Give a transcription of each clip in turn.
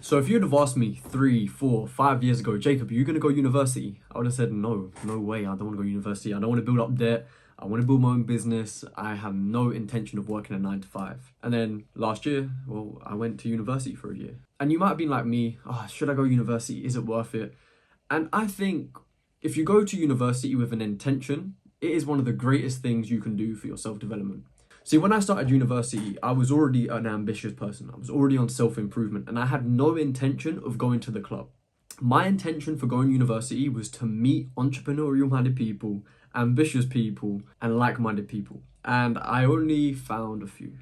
So if you'd have asked me 3, 4, 5 years ago, Jacob, are you going to go university? I would have said, no way. I don't want to go university. I don't want to build up debt. I want to build my own business. I have no intention of working a 9 to 5. And then last year, well, I went to university for a year. And you might have been like me, oh, should I go university? Is it worth it? And I think if you go to university with an intention, it is one of the greatest things you can do for your self-development. See, when I started university, I was already an ambitious person. I was already on self-improvement and I had no intention of going to the club. My intention for going to university was to meet entrepreneurial-minded people, ambitious people, and like-minded people. And I only found a few.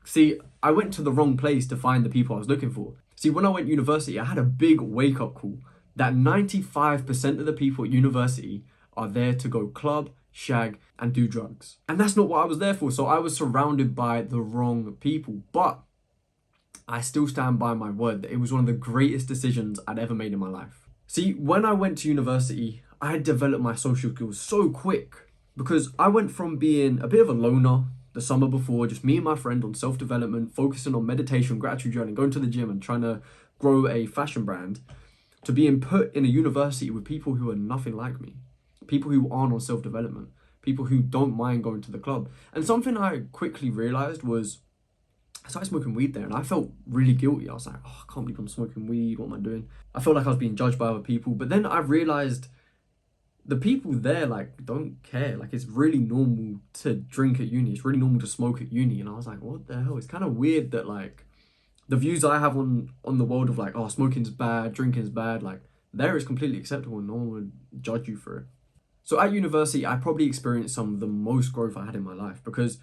See, I went to the wrong place to find the people I was looking for. See, when I went to university, I had a big wake-up call that 95% of the people at university are there to go club, shag, and do drugs. And that's not what I was there for. So I was surrounded by the wrong people. But I still stand by my word that it was one of the greatest decisions I'd ever made in my life. See, when I went to university, I had developed my social skills so quick because I went from being a bit of a loner the summer before, just me and my friend on self-development, focusing on meditation, gratitude journaling, going to the gym and trying to grow a fashion brand, to being put in a university with people who are nothing like me. People who aren't on self-development, people who don't mind going to the club. And something I quickly realized was I started smoking weed there and I felt really guilty. I was like, oh, I can't believe I'm smoking weed. What am I doing? I felt like I was being judged by other people. But then I realized the people there like don't care. Like it's really normal to drink at uni. It's really normal to smoke at uni. And I was like, what the hell? It's kind of weird that like the views I have on the world of like, oh, smoking's bad, drinking's bad, like there is completely acceptable and no one would judge you for it. So at university, I probably experienced some of the most growth I had in my life because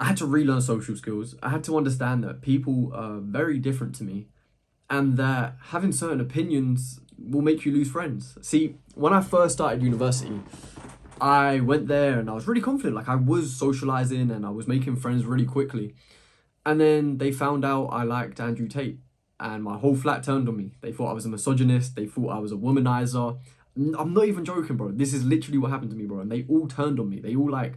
I had to relearn social skills. I had to understand that people are very different to me and that having certain opinions will make you lose friends. See, when I first started university, I went there and I was really confident. Like I was socializing and I was making friends really quickly. And then they found out I liked Andrew Tate and my whole flat turned on me. They thought I was a misogynist. They thought I was a womanizer. I'm not even joking, bro. This is literally what happened to me, bro. And they all turned on me. They all like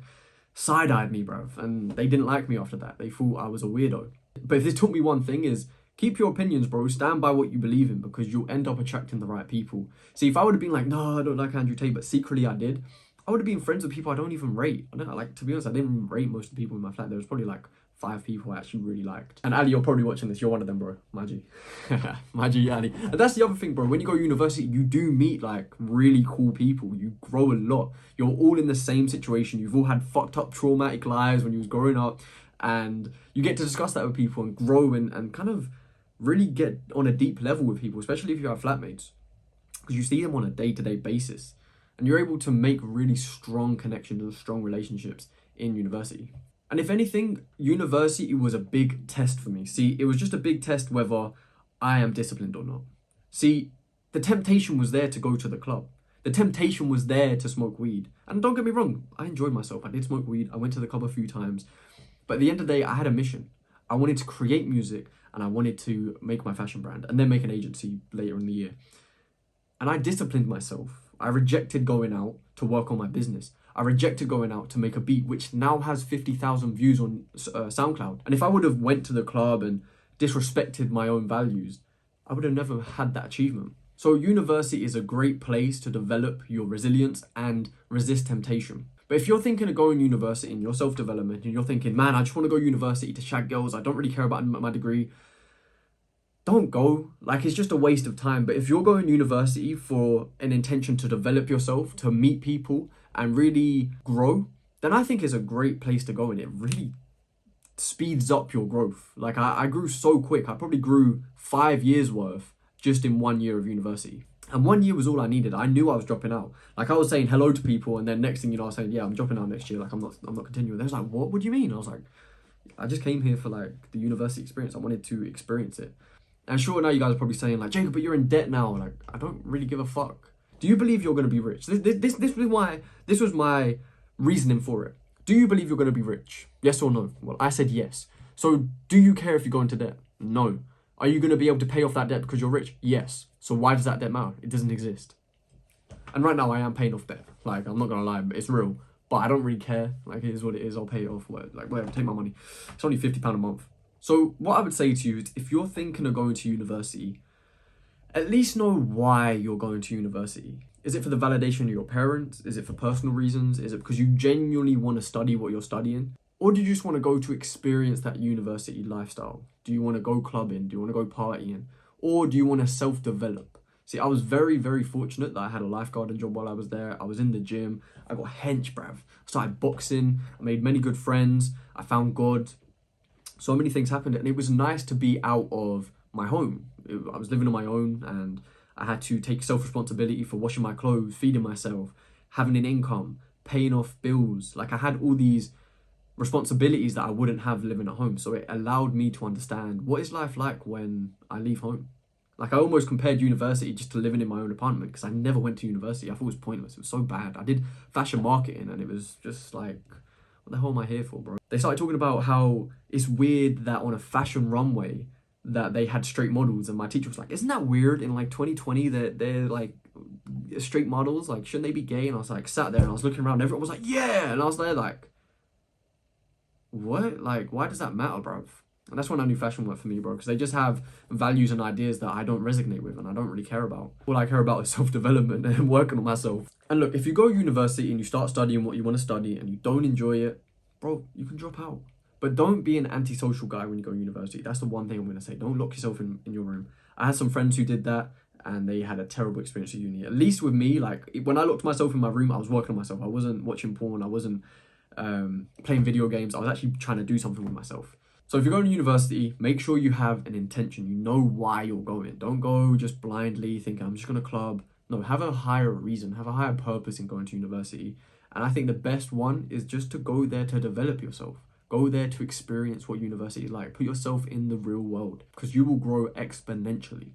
side-eyed me, bro. And they didn't like me after that. They thought I was a weirdo. But if this taught me one thing is keep your opinions, bro. Stand by what you believe in because you'll end up attracting the right people. See, if I would have been like, no, I don't like Andrew Tate, but secretly I did, I would have been friends with people I don't even rate. I don't like, to be honest, I didn't rate most of the people in my flat. There was probably like 5 people I actually really liked. And Ali, you're probably watching this. You're one of them, bro. Maji. Maji, Ali. And that's the other thing, bro. When you go to university, you do meet like really cool people. You grow a lot. You're all in the same situation. You've all had fucked up traumatic lives when you was growing up. And you get to discuss that with people and grow and kind of really get on a deep level with people, especially if you have flatmates. Because you see them on a day-to-day basis. And you're able to make really strong connections and strong relationships in university. And if anything, university was a big test for me. See, it was just a big test whether I am disciplined or not. See, the temptation was there to go to the club. The temptation was there to smoke weed. And don't get me wrong, I enjoyed myself. I did smoke weed. I went to the club a few times. But at the end of the day, I had a mission. I wanted to create music and I wanted to make my fashion brand and then make an agency later in the year. And I disciplined myself. I rejected going out to work on my business. I rejected going out to make a beat, which now has 50,000 views on SoundCloud. And if I would have went to the club and disrespected my own values, I would have never had that achievement. So university is a great place to develop your resilience and resist temptation. But if you're thinking of going to university in your self-development and you're thinking, man, I just want to go to university to shag girls, I don't really care about my degree, don't go. Like, it's just a waste of time. But if you're going to university for an intention to develop yourself, to meet people and really grow, then I think it's a great place to go and it really speeds up your growth. Like I grew so quick. I probably grew 5 years worth just in 1 year of university. And 1 year was all I needed. I knew I was dropping out. Like I was saying hello to people and then next thing you know, I was saying, yeah, I'm dropping out next year. Like I'm not continuing. They was like, what do you mean? I was like, I just came here for like the university experience. I wanted to experience it. And sure, now you guys are probably saying like, Jacob, but you're in debt now. Like, I don't really give a fuck. Do you believe you're going to be rich? This was my reasoning for it. Do you believe you're going to be rich? Yes or no? Well, I said yes. So do you care if you go into debt? No. Are you going to be able to pay off that debt because you're rich? Yes. So why does that debt matter? It doesn't exist. And right now I am paying off debt. Like, I'm not going to lie, but it's real. But I don't really care. Like, it is what it is. I'll pay it off. Like, whatever, take my money. It's only £50 a month. So what I would say to you is, if you're thinking of going to university, at least know why you're going to university. Is it for the validation of your parents? Is it for personal reasons? Is it because you genuinely want to study what you're studying? Or do you just want to go to experience that university lifestyle? Do you want to go clubbing? Do you want to go partying? Or do you want to self-develop? See, I was very, very fortunate that I had a lifeguarding job while I was there. I was in the gym. I got hench, bruv. I started boxing. I made many good friends. I found God. So many things happened, and it was nice to be out of my home. I was living on my own, and I had to take self-responsibility for washing my clothes, feeding myself, having an income, paying off bills. Like, I had all these responsibilities that I wouldn't have living at home. So it allowed me to understand, what is life like when I leave home? Like, I almost compared university just to living in my own apartment, because I never went to university. I thought it was pointless. It was so bad. I did fashion marketing, and it was just like, what the hell am I here for, bro? They started talking about how it's weird that on a fashion runway that they had straight models, and my teacher was like, isn't that weird in like 2020 that they're like straight models? Like, shouldn't they be gay? And I was like, sat there and I was looking around, and everyone was like, yeah. And I was there like, what? Like, why does that matter, bro? And that's when I knew fashion worked for me, bro, because they just have values and ideas that I don't resonate with and I don't really care about. All I care about is self-development and working on myself. And look, if you go to university and you start studying what you want to study and you don't enjoy it, bro, you can drop out. But don't be an antisocial guy when you go to university. That's the one thing I'm going to say. Don't lock yourself in your room. I had some friends who did that and they had a terrible experience at uni. At least with me, like, when I locked myself in my room, I was working on myself. I wasn't watching porn. I wasn't playing video games. I was actually trying to do something with myself. So if you're going to university, make sure you have an intention. You know why you're going. Don't go just blindly thinking, I'm just going to club. No, have a higher reason, have a higher purpose in going to university. And I think the best one is just to go there to develop yourself. Go there to experience what university is like. Put yourself in the real world, because you will grow exponentially.